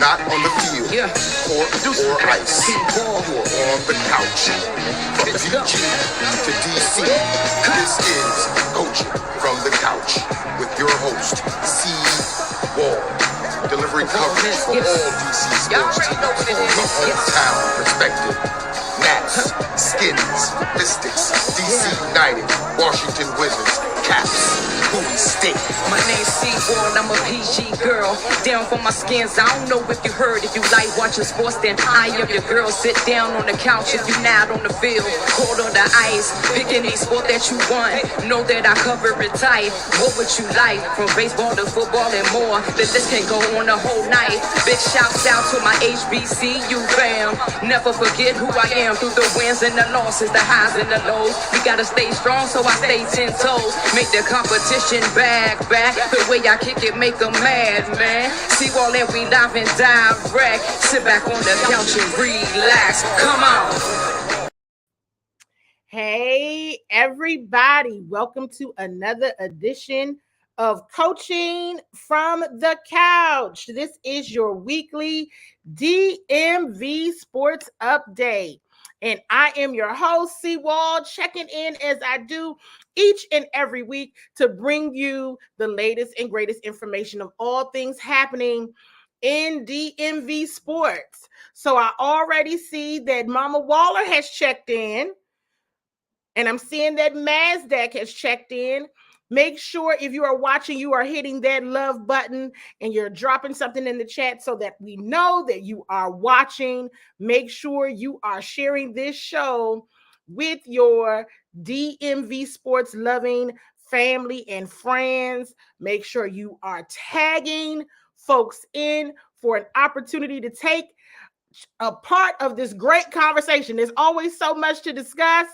not on the field, court, or ice. You are on the couch. From PG to DC, this is Coaching from the Couch with your host, C. Wall, delivering coverage for all DC sports teams from the hometown perspective. Nats, Skins, Mystics, DC United, Washington Wizards, Caps, Bowie State. My name's C-Wall, I'm a PG girl. Down for my skins, I don't know if you heard. If you like watching sports, then I am your girl. Sit down on the couch if you not on the field. Cold on the ice, pick any sport that you want. Know that I cover it tight. What would you like? From baseball to football and more. The list can go on the whole night. Big shouts out to my HBCU fam. Never forget who I am through the wins and the losses, the highs and the lows. We gotta stay strong, so I stay 10 toes. Make the competition back. The way I kick it, make them mad, man. See all that we live and direct. Sit back on the couch and relax. Come on. Hey, everybody. Welcome to another edition of Coaching from the Couch. This is your weekly DMV Sports Update. And I am your host, C. Wall, checking in as I do each and every week to bring you the latest and greatest information of all things happening in DMV sports. So I already see that Mama Waller has checked in, and I'm seeing that Mazdak has checked in. Make sure if you are watching, you are hitting that love button and you're dropping something in the chat so that we know that you are watching. Make sure you are sharing this show with your DMV sports loving family and friends. Make sure you are tagging folks in for an opportunity to take a part of this great conversation. There's always so much to discuss.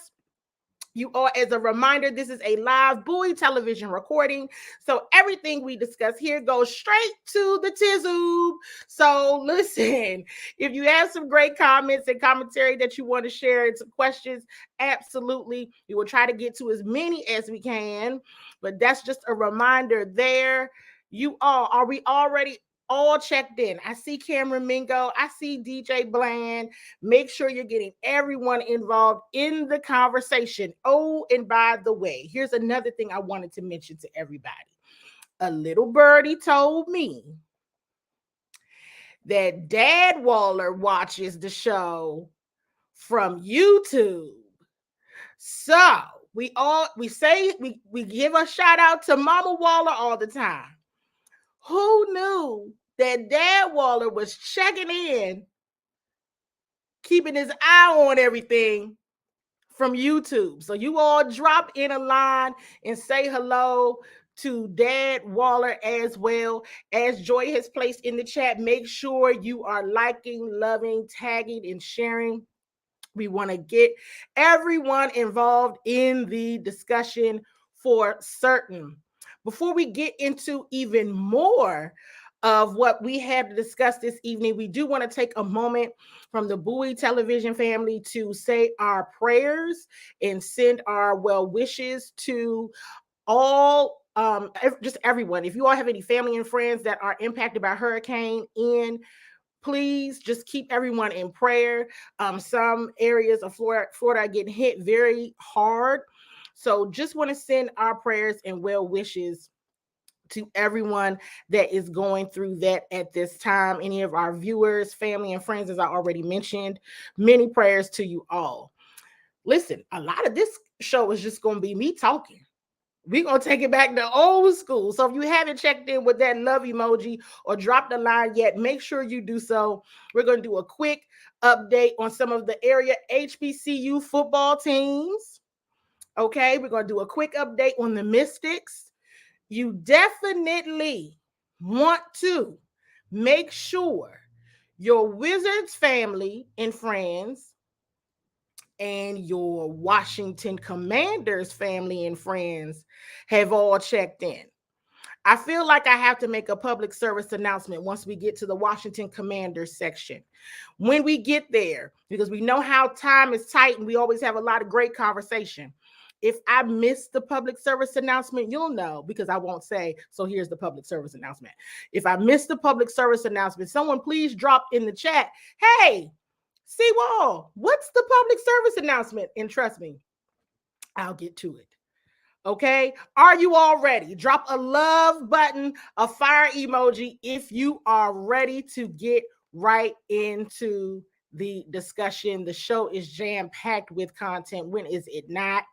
You all, as a reminder, this is a live Bowie television recording. So everything we discuss here goes straight to the tizoob. So listen, if you have some great comments and commentary that you want to share and some questions, absolutely. We will try to get to as many as we can. But that's just a reminder there. You all, are we already all checked in? I see Cameron Mingo. I see DJ Bland. Make sure you're getting everyone involved in the conversation. Oh, and by the way, here's another thing I wanted to mention to everybody. A little birdie told me that Dad Waller watches the show from YouTube. So we give a shout out to Mama Waller all the time. Who knew that Dad Waller was checking in, keeping his eye on everything from YouTube? So you all drop in a line and say hello to Dad Waller as well. As Joy has placed in the chat, make sure you are liking, loving, tagging, and sharing. We want to get everyone involved in the discussion for certain. Before we get into even more of what we have to discuss this evening, we do want to take a moment from the Bowie television family to say our prayers and send our well wishes to all, just everyone. If you all have any family and friends that are impacted by Hurricane Ian, please just keep everyone in prayer. Some areas of Florida are getting hit very hard. So just want to send our prayers and well wishes to everyone that is going through that at this time. Any of our viewers, family, and friends, as I already mentioned, many prayers to you all. Listen, a lot of this show is just going to be me talking. We're going to take it back to old school. So if you haven't checked in with that love emoji or dropped a line yet, make sure you do so. We're going to do a quick update on some of the area HBCU football teams. Okay, we're going to do a quick update on the Mystics. You definitely want to make sure your Wizards family and friends and your Washington Commanders family and friends have all checked in. I feel like I have to make a public service announcement once we get to the Washington Commanders section. When we get there, because we know how time is tight and we always have a lot of great conversation. If I miss the public service announcement, you'll know because I won't say, so here's the public service announcement. If I miss the public service announcement, someone please drop in the chat, hey, Seawall, what's the public service announcement? And trust me, I'll get to it. Okay, are you all ready? Drop a love button, a fire emoji if you are ready to get right into the discussion. The show is jam-packed with content. When is it not?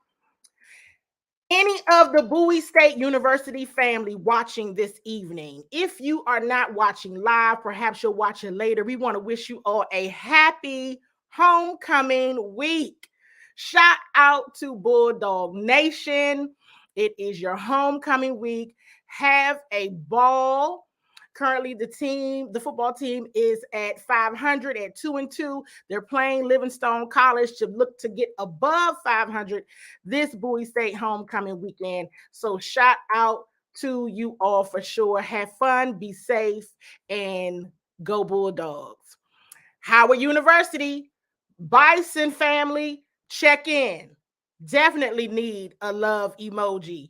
Any of the Bowie State University family watching this evening, if you are not watching live, perhaps you'll watch it later. We want to wish you all a happy homecoming week. Shout out to Bulldog Nation. It is your homecoming week. Have a ball. Currently, the football team is at 500 at 2-2. They're playing Livingstone College to look to get above 500 this Bowie State homecoming weekend. So shout out to you all for sure. Have fun, be safe, and go Bulldogs. Howard University, Bison family, check in. Definitely need a love emoji.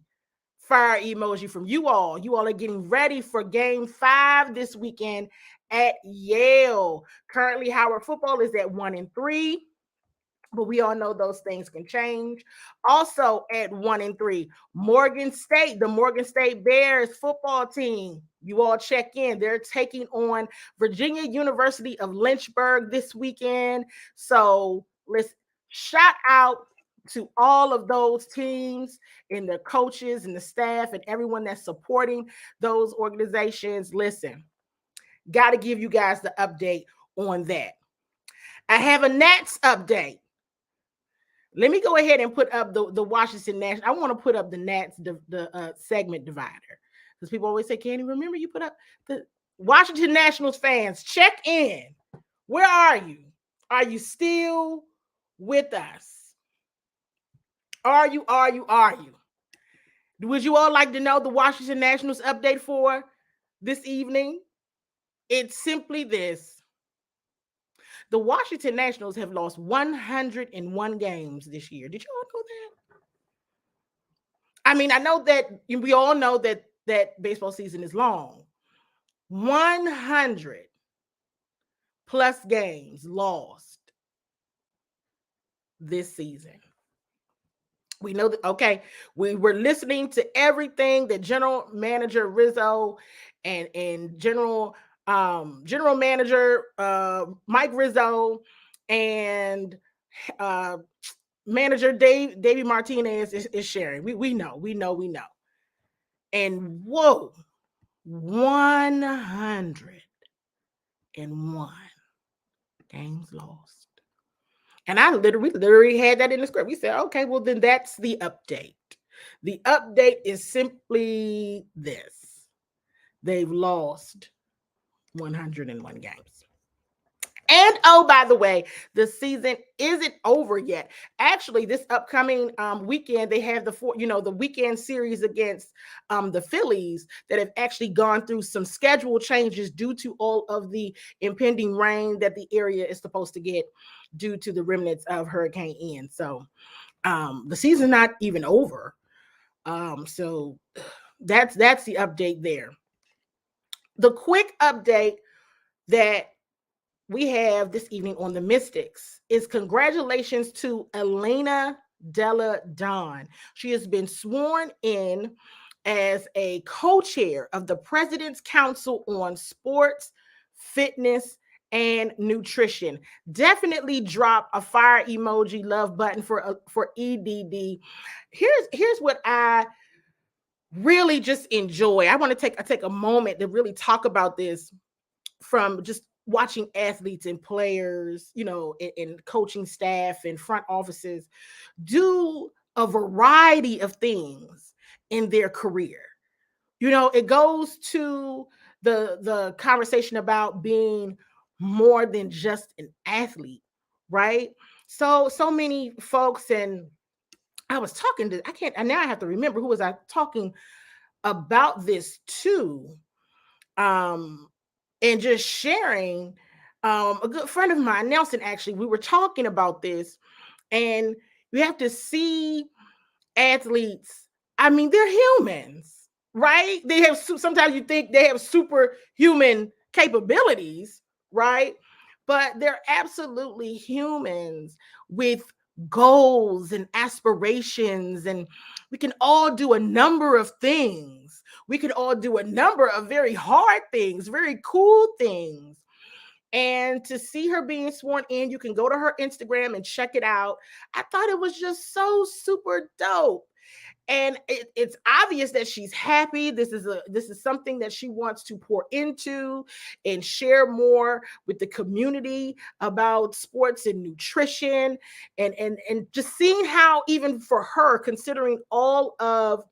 Fire emoji from you all. You all are getting ready for game 5 this weekend at Yale. Currently, Howard football is at 1-3, but we all know those things can change. Also at 1-3, Morgan State, the Morgan State Bears football team. You all check in. They're taking on Virginia University of Lynchburg this weekend. So let's shout out to all of those teams and the coaches and the staff and everyone that's supporting those organizations. Listen, got to give you guys the update on that. I have a Nats update. Let me go ahead and put up the Washington National. I want to put up the Nats, the segment divider. Because people always say, Candy, remember you put up the Washington Nationals fans, check in. Where are you? Are you still with us? Are you? Would you all like to know the Washington Nationals update for this evening? It's simply this. The Washington Nationals have lost 101 games this year. Did you all know that? I mean, I know that we all know that baseball season is long. 100 plus games lost this season. We know that, okay, we were listening to everything that General Manager Rizzo and General Manager Mike Rizzo and Manager Davey Martinez is sharing. We know. And whoa, 101 games lost. And I literally had that in the script. We said, okay, well, then that's the update. The update is simply this. They've lost 101 games. And oh, by the way, the season isn't over yet. Actually, this upcoming weekend, they have the weekend series against the Phillies that have actually gone through some schedule changes due to all of the impending rain that the area is supposed to get due to the remnants of Hurricane Ian. So the season's not even over. So that's the update there. The quick update that we have this evening on the Mystics is congratulations to Elena Della Don. She has been sworn in as a co-chair of the President's Council on Sports, Fitness, and Nutrition. Definitely drop a fire emoji love button for EDD. Here's what I really just enjoy. I want to take a moment to really talk about this from just watching athletes and players, and coaching staff and front offices do a variety of things in their career. It goes to the conversation about being more than just an athlete, right? So many folks, and I was talking to, now I have to remember who was I talking about this to. And just sharing, a good friend of mine, Nelson, actually, we were talking about this, and you have to see athletes, I mean, they're humans, right? They have sometimes you think they have superhuman capabilities, right? But they're absolutely humans with goals and aspirations, and we can all do a number of things. We can all do a number of very hard things, very cool things. And to see her being sworn in, you can go to her Instagram and check it out. I thought it was just so super dope. And it's obvious that she's happy. This is something that she wants to pour into and share more with the community about sports and nutrition, and just seeing how, even for her, considering all of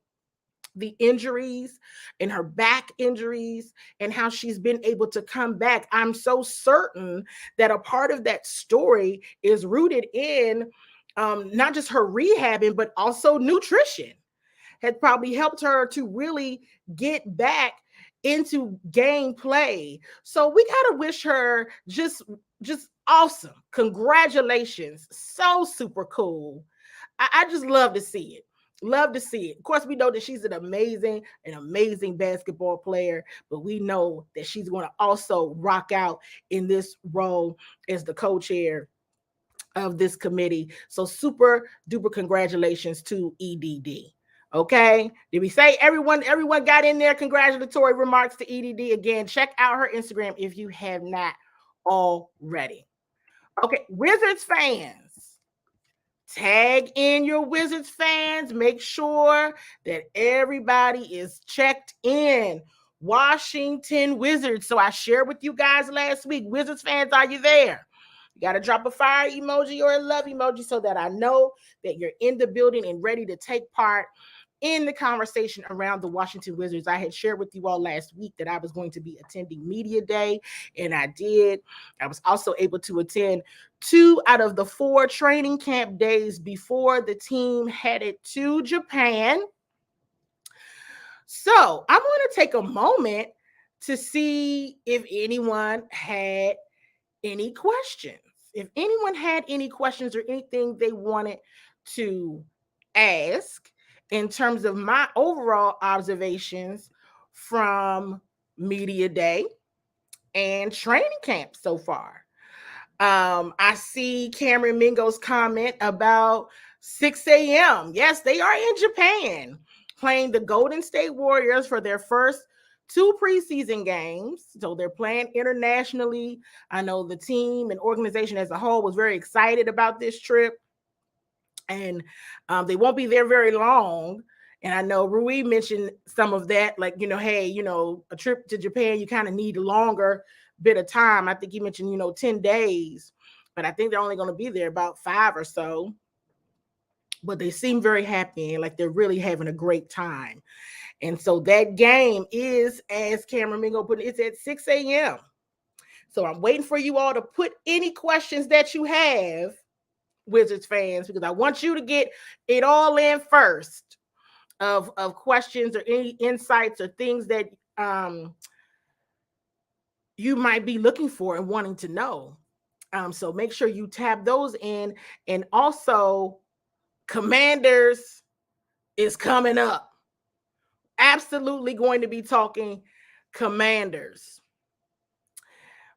the injuries and her back injuries and how she's been able to come back, I'm so certain that a part of that story is rooted in not just her rehabbing, but also nutrition had probably helped her to really get back into gameplay. So we gotta wish her just awesome. Congratulations. So super cool. I just love to see it. Love to see it. Of course, we know that she's an amazing basketball player, but we know that she's going to also rock out in this role as the co-chair of this committee. So super duper congratulations to EDD. Okay. Did we say everyone got in there? Congratulatory remarks to EDD. Again, check out her Instagram if you have not already. Okay, Wizards fans, tag in your Wizards fans. Make sure that everybody is checked in. Washington Wizards. So I shared with you guys last week. Wizards fans, are you there? You got to drop a fire emoji or a love emoji so that I know that you're in the building and ready to take part in the conversation around the Washington Wizards. I had shared with you all last week that I was going to be attending Media Day, and I did. I was also able to attend 2 out of the 4 training camp days before the team headed to Japan. So I'm going to take a moment to see if anyone had any questions. If anyone had any questions or anything they wanted to ask in terms of my overall observations from Media Day and training camp so far. I see Cameron Mingo's comment about 6 a.m. Yes, they are in Japan playing the Golden State Warriors for their first 2 preseason games. So they're playing internationally. I know the team and organization as a whole was very excited about this trip, and they won't be there very long. And I know Rui mentioned some of that, like, hey, a trip to Japan, you kind of need a longer bit of time. I think he mentioned, 10 days, but I think they're only going to be there about 5 or so. But they seem very happy and like they're really having a great time. And so that game is, as Cameron Mingo put it, it's at 6 a.m. So I'm waiting for you all to put any questions that you have, Wizards fans, because I want you to get it all in first of questions or any insights or things that you might be looking for and wanting to know. So make sure you tab those in. And also, Commanders is coming up. Absolutely going to be talking Commanders.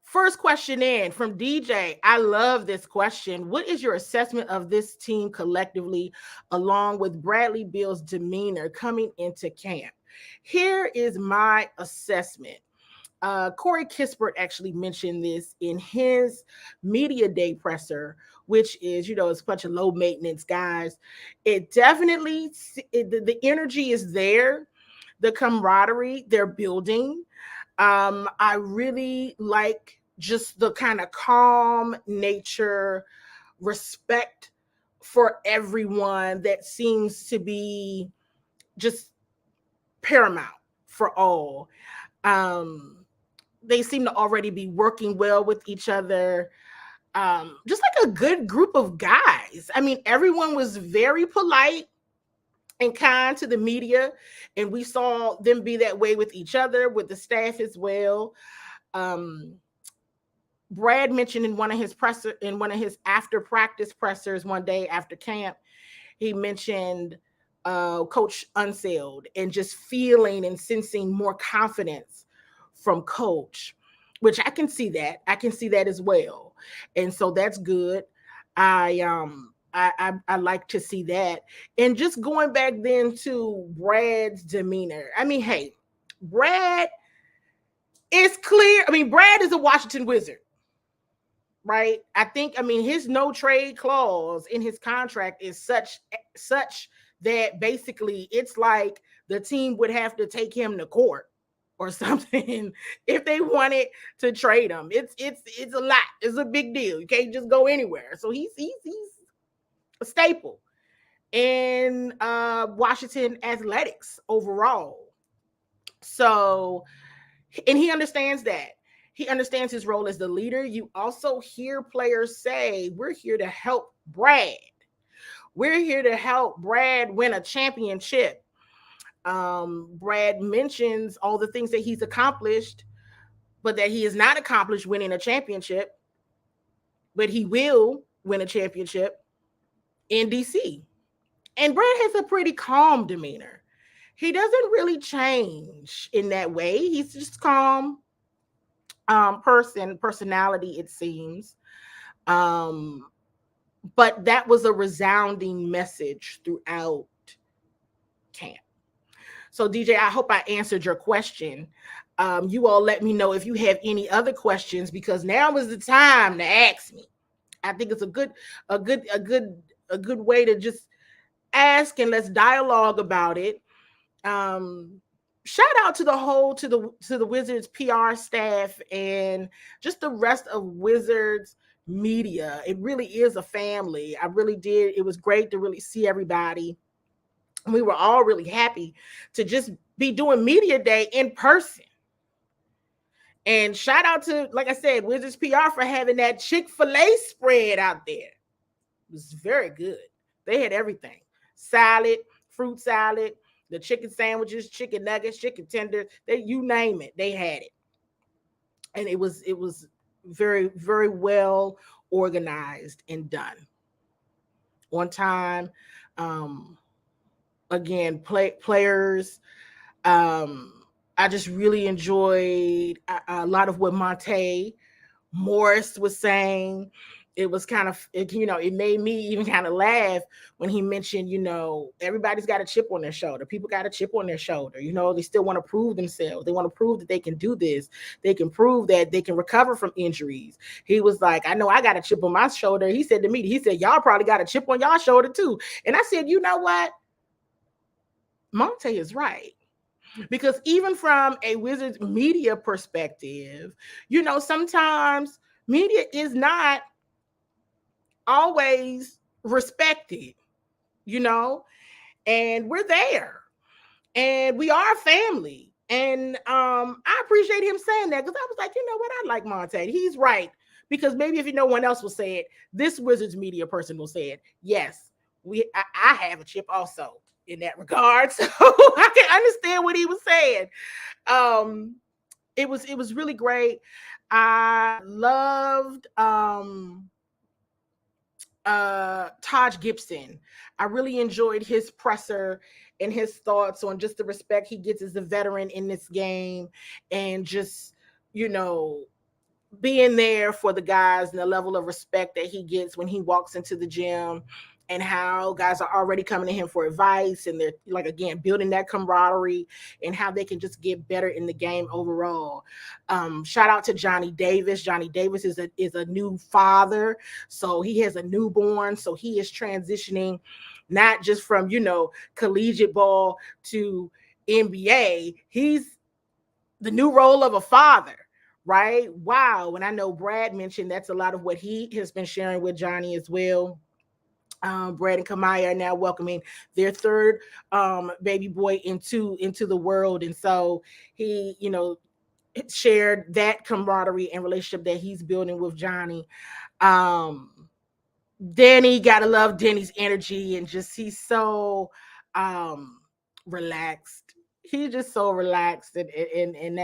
First question in from DJ. I love this question. What is your assessment of this team collectively, along with Bradley Beal's demeanor coming into camp? Here is my assessment. Corey Kispert actually mentioned this in his Media Day presser, which is, it's a bunch of low maintenance guys. It definitely, the energy is there, the camaraderie they're building. I really like just the kind of calm nature, respect for everyone that seems to be just paramount for all. They seem to already be working well with each other. Just like a good group of guys. I mean, everyone was very polite and kind to the media, and we saw them be that way with each other, with the staff as well. Brad mentioned in one of his after practice pressers one day after camp, he mentioned Coach Unsealed, and just feeling and sensing more confidence from Coach, which I can see that. I can see that as well. And so that's good. I like to see that. And just going back then to Brad's demeanor. I mean, hey, Brad is clear. I mean, Brad is a Washington Wizard, right? I mean, his no trade clause in his contract is such that basically it's like the team would have to take him to court or something if they wanted to trade him. It's a lot. It's a big deal. You can't just go anywhere. So he's a staple in Washington athletics overall. So, and he understands that. He understands his role as the leader. You also hear players say, "We're here to help Brad. We're here to help Brad win a championship." Brad mentions all the things that he's accomplished, but that he has not accomplished winning a championship. But he will win a championship in DC. And Brad has a pretty calm demeanor. He doesn't really change in that way. He's just calm personality, it seems. But that was a resounding message throughout camp. So DJ, I hope I answered your question. You all let me know if you have any other questions, because now is the time to ask me. I think it's a good way to just ask, and let's dialogue about it. Shout out to the Wizards PR staff and just the rest of Wizards media. It really is a family. I really did. It was great to really see everybody. We were all really happy to just be doing media day in person. And shout out to, like I said, Wizards PR for having that Chick-fil-A spread out there. It was very good. They had everything. Salad, fruit salad, the chicken sandwiches, chicken nuggets, chicken tenders, you name it, they had it. And it was very, very well organized and done on time. Again, players. I just really enjoyed a lot of what Monte Morris was saying. It was kind of, it made me even kind of laugh when he mentioned, everybody's got a chip on their shoulder. People got a chip on their shoulder. They still want to prove themselves. They want to prove that they can do this. They can prove that they can recover from injuries. He was like, I know I got a chip on my shoulder. He said to me, y'all probably got a chip on y'all shoulder too. And I said, you know what? Monte is right. Because even from a Wizards media perspective, sometimes media is not always respected, and we're there and we are family. And I appreciate him saying that, because I was like, you know what? I like Monte. He's right. Because maybe if no one else will say it, this Wizards media person will say it. Yes, I have a chip also in that regard. So I can understand what he was saying. It was really great. I loved Taj Gibson. I really enjoyed his presser and his thoughts on just the respect he gets as a veteran in this game, and just, being there for the guys and the level of respect that he gets when he walks into the gym, and how guys are already coming to him for advice, and they're, like, again, building that camaraderie, and how they can just get better in the game overall. Shout out to Johnny Davis. Johnny Davis is a new father, so he has a newborn, so he is transitioning not just from, collegiate ball to NBA. He's the new role of a father. Right? Wow. And I know Brad mentioned that's a lot of what he has been sharing with Johnny as well. Brad and Kamaya are now welcoming their third baby boy into the world. And so he, shared that camaraderie and relationship that he's building with Johnny. Danny, gotta love Danny's energy, and just, he's so relaxed. He's just so relaxed, and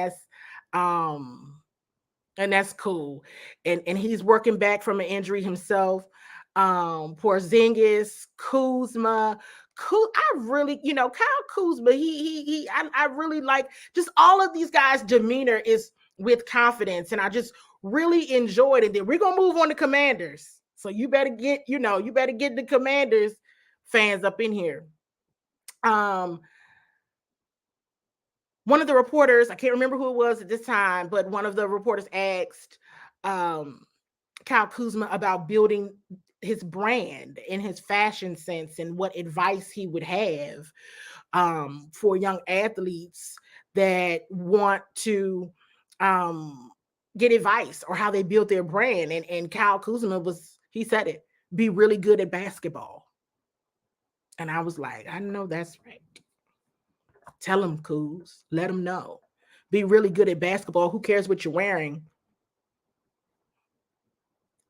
that's cool. And he's working back from an injury himself. Porzingis, Kuzma, I really, Kyle Kuzma, I really like just all of these guys' demeanor is with confidence, and I just really enjoyed it. Then we're gonna move on to Commanders. So you better get the Commanders fans up in here. One of the reporters, I can't remember who it was at this time, but one of the reporters asked Kyle Kuzma about building his brand and his fashion sense and what advice he would have for young athletes that want to get advice or how they build their brand. And Kyle Kuzma he said it, be really good at basketball. And I was like, I know that's right. Tell them, Kuz. Let them know. Be really good at basketball. Who cares what you're wearing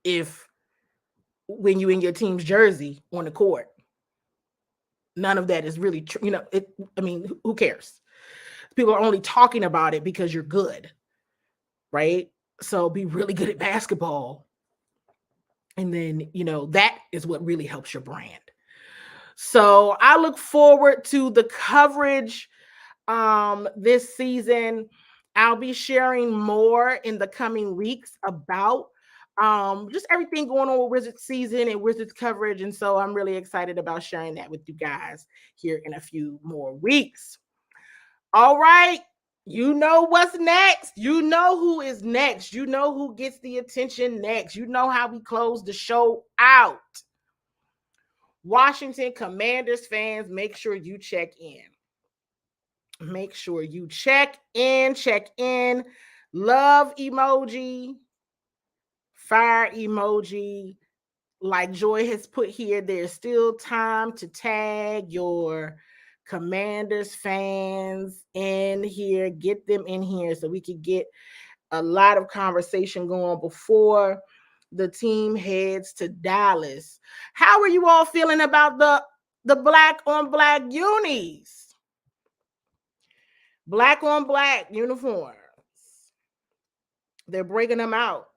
if when you in your team's jersey on the court, none of that is really true. Who cares? People are only talking about it because you're good, right? So be really good at basketball. And then, that is what really helps your brand. So I look forward to the coverage this season. I'll be sharing more in the coming weeks about just everything going on with Wizards season and Wizards coverage. And so I'm really excited about sharing that with you guys here in a few more weeks. All right. You know what's next. You know who is next. You know who gets the attention next. You know how we close the show out. Washington Commanders fans, make sure you check in. Make sure you check in. Love emoji, fire emoji. Like Joy has put here, there's still time to tag your Commanders fans in here. Get them in here so we could get a lot of conversation going before the team heads to Dallas. How are you all feeling about the black on black unis? Black on black uniforms. They're breaking them out.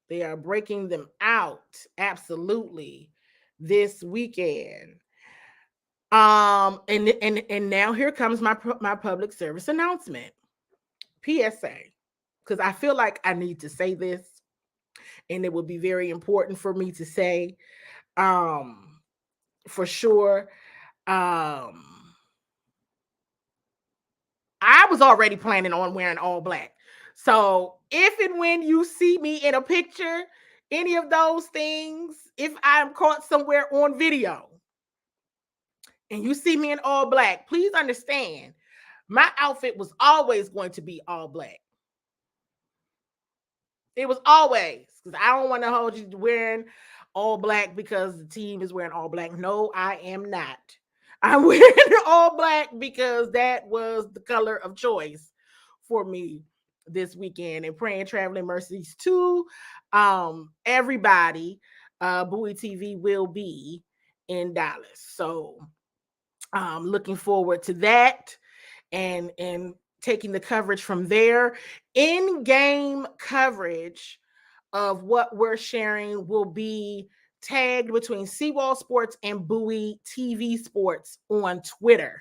They are breaking them out. Absolutely. This weekend. And now here comes my public service announcement. PSA. Because I feel like I need to say this. And it would be very important for me to say. For sure. I was already planning on wearing all black. So if and when you see me in a picture, any of those things, if I'm caught somewhere on video and you see me in all black, please understand my outfit was always going to be all black. It was always, because I don't want to hold you wearing all black because the team is wearing all black. No, I am not. I'm wearing all black because that was the color of choice for me this weekend. And praying traveling mercies to everybody. Bowie TV will be in Dallas. So looking forward to that and taking the coverage from there. In-game coverage of what we're sharing will be tagged between Seawall Sports and Bowie TV Sports on Twitter.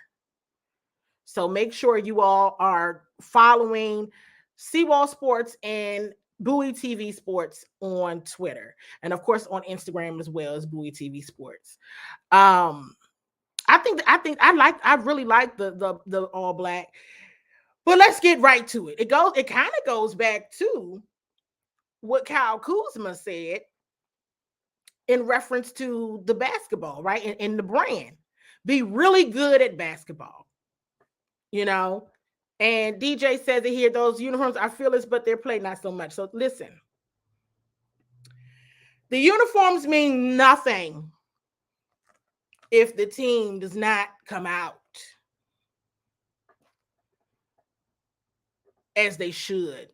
So make sure you all are following Seawall Sports and Bowie TV Sports on Twitter. And of course on Instagram as well as Bowie TV Sports. I really like the all black. But let's get right to it. It kind of goes back to what Kyle Kuzma said in reference to the basketball, right? And the brand. Be really good at basketball. And DJ says it here, those uniforms are fearless, but their play not so much. So listen, the uniforms mean nothing if the team does not come out as they should.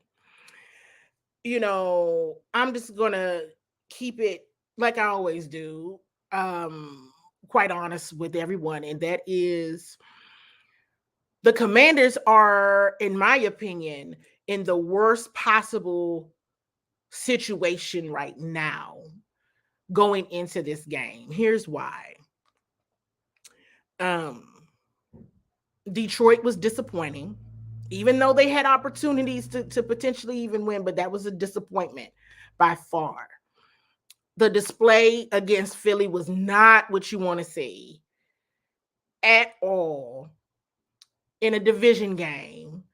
I'm just gonna keep it like I always do, quite honest with everyone, and that is the Commanders are, in my opinion, in the worst possible situation right now going into this game. Here's why. Detroit was disappointing, even though they had opportunities to potentially even win, but that was a disappointment by far. The display against Philly was not what you want to see at all in a division game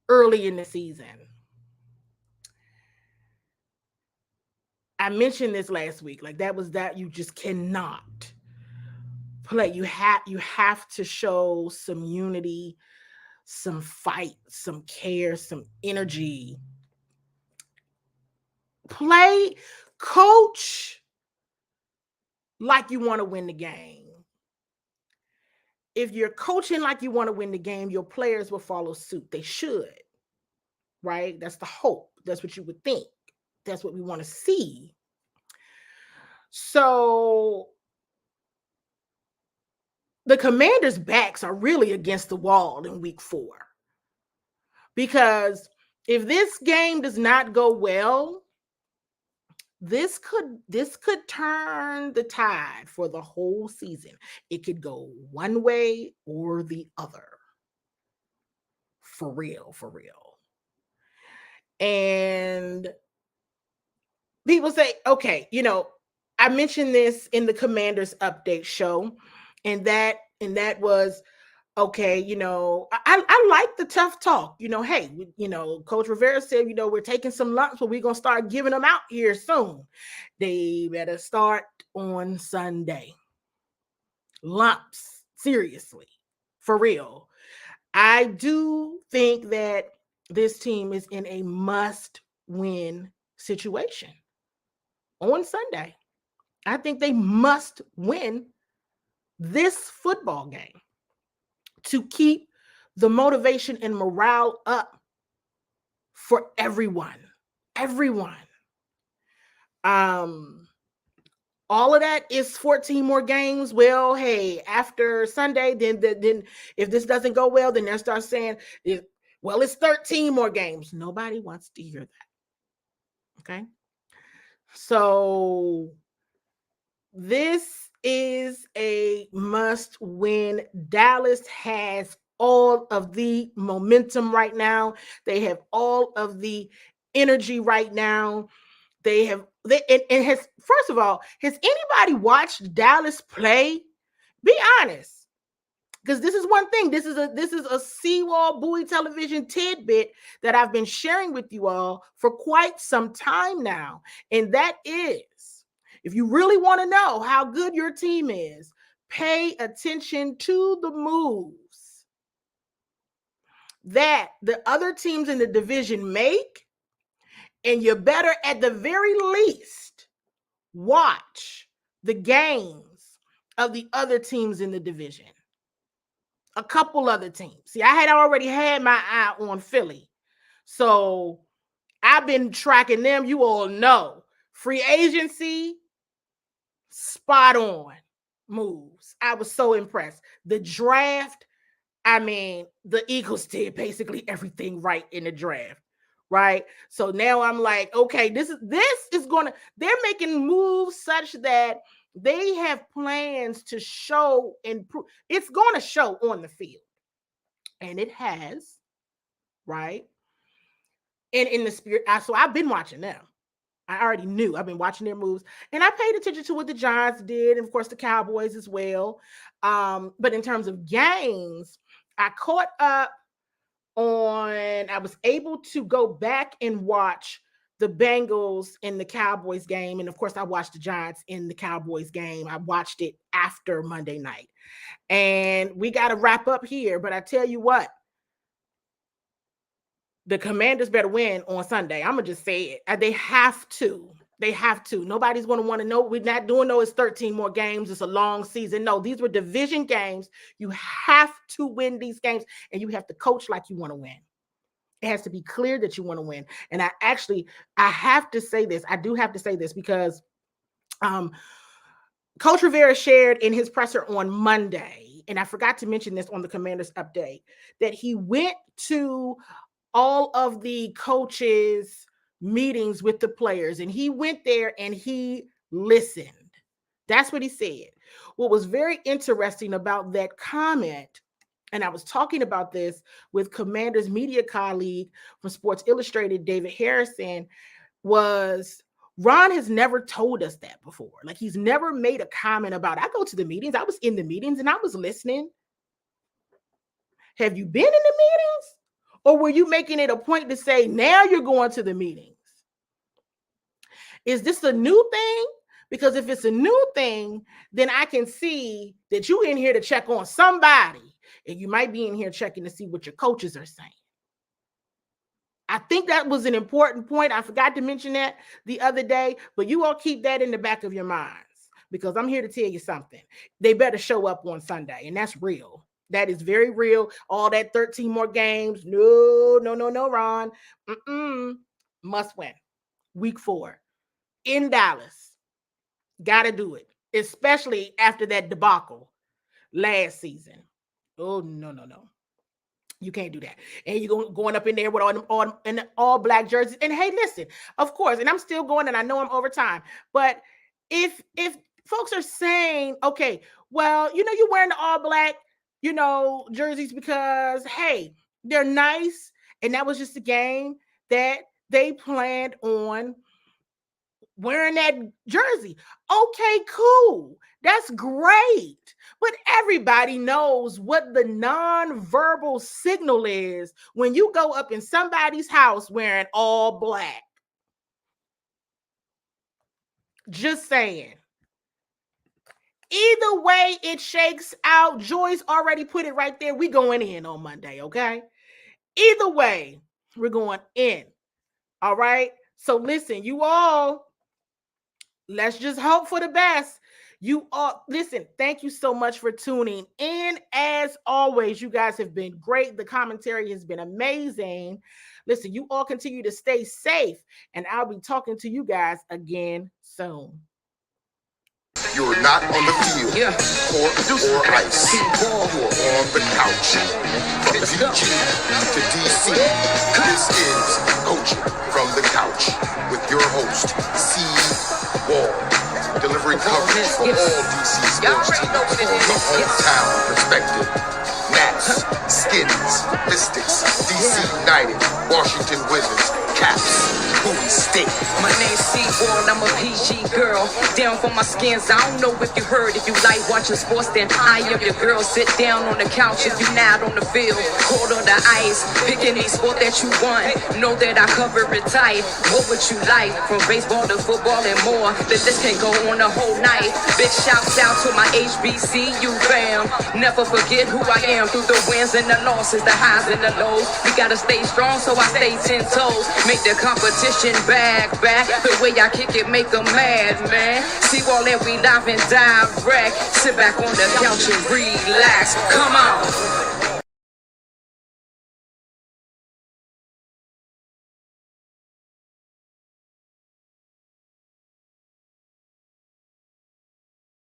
early in the season. I mentioned this last week. Like that you just cannot play. You have to show some unity, some fight, some care, some energy. Play, coach like you want to win the game. If you're coaching like you want to win the game, your players will follow suit. They should, right? That's the hope. That's what you would think. That's what we want to see. So the Commanders' backs are really against the wall in week 4. Because if this game does not go well, this could turn the tide for the whole season. It could go one way or the other. For real. And people say, okay, I mentioned this in the Commanders update show, and that was okay. I like the tough talk. Hey, Coach Rivera said, we're taking some lumps, but we're gonna start giving them out here soon. They better start on Sunday. Lumps, seriously, for real. I do think that this team is in a must-win situation on Sunday. I think they must win this football game to keep the motivation and morale up for everyone. All of that is 14 more games. Well, hey, after Sunday, then if this doesn't go well, then they'll start saying, well, it's 13 more games. Nobody wants to hear that. Okay. So this is a must win. Dallas has all of the momentum right now. They have all of the energy right now. First of all, has anybody watched Dallas play? Be honest. Because this is one thing. This is a Seawall Buoy Television tidbit that I've been sharing with you all for quite some time now. And that is, if you really want to know how good your team is, pay attention to the moves that the other teams in the division make. And you better, at the very least, watch the games of the other teams in the division. A couple other teams. See, I had already had my eye on Philly. So I've been tracking them. You all know. Free agency, spot on moves. I was so impressed. The draft, the Eagles did basically everything right in the draft. Right. So now I'm like, okay, this is they're making moves such that they have plans to show and prove it's going to show on the field. And it has, right? And in the spirit, so I've been watching them. I already knew. I've been watching their moves. And I paid attention to what the Giants did, and of course the Cowboys as well. But in terms of games, I caught up I was able to go back and watch the Bengals in the Cowboys game. And of course, I watched the Giants in the Cowboys game. I watched it after Monday night. And we got to wrap up here. But I tell you what, the Commanders better win on Sunday. I'm going to just say it. They have to. Nobody's going to want to know. We're not doing it's 13 more games. It's a long season. No, these were division games. You have to win these games, and you have to coach like you want to win. It has to be clear that you want to win. And I have to say this. I do have to say this because Coach Rivera shared in his presser on Monday, and I forgot to mention this on the Commanders update, that he went to all of the coaches' meetings with the players, and he went there and he listened. That's what he said. What was very interesting about that comment, and I was talking about this with Commander's media colleague from Sports Illustrated, David Harrison, was Ron has never told us that before. Like, he's never made a comment about, I go to the meetings, I was in the meetings and I was listening. Have you been in the meetings? Or were you making it a point to say, now you're going to the meetings? Is this a new thing? Because if it's a new thing, then I can see that you're in here to check on somebody, and you might be in here checking to see what your coaches are saying. I think that was an important point. I forgot to mention that the other day, but you all keep that in the back of your minds, because I'm here to tell you something. They better show up on Sunday, and that's real. That is very real. All that 13 more games. No, Ron. Must win. Week 4 in Dallas. Got to do it, especially after that debacle last season. Oh, no. You can't do that. And you're going up in there with all black jerseys. And hey, listen, of course, and I'm still going, and I know I'm over time, but if folks are saying, okay, well, you're wearing the all black, jerseys because, hey, they're nice, and that was just a game that they planned on wearing that jersey. Okay, cool. That's great. But everybody knows what the nonverbal signal is when you go up in somebody's house wearing all black. Just saying. Either way it shakes out, Joyce already put it right there. We going in on Monday, okay? Either way, we're going in. All right? So listen, you all, let's just hope for the best. You all, listen, thank you so much for tuning in. As always, you guys have been great. The commentary has been amazing. Listen, you all continue to stay safe, and I'll be talking to you guys again soon. You're not on the field, court, or ice. You're on the couch. From PG to DC, this is Coaching from the Couch with your host, C. Wall, delivering coverage for all DC sports teams from the hometown perspective. Nats, Skins, Mystics, DC United, Washington Wizards, Caps, Bowie State. My name's C-Wall, I'm a PG girl. Down for my skins, I don't know if you heard. If you like watching sports, then I am your girl. Sit down on the couch if you not on the field. Cold on the ice, pick any sport that you want. Know that I cover it tight. What would you like? From baseball to football and more. The list can go on the whole night. Big shouts out to my HBCU fam. Never forget who I am through the wins and the losses, the highs and the lows. We gotta stay strong, so I stay 10 toes. Make the competition back. The way I kick it, make them mad, man. See all that we live and direct. Sit back on the couch and relax. Come on.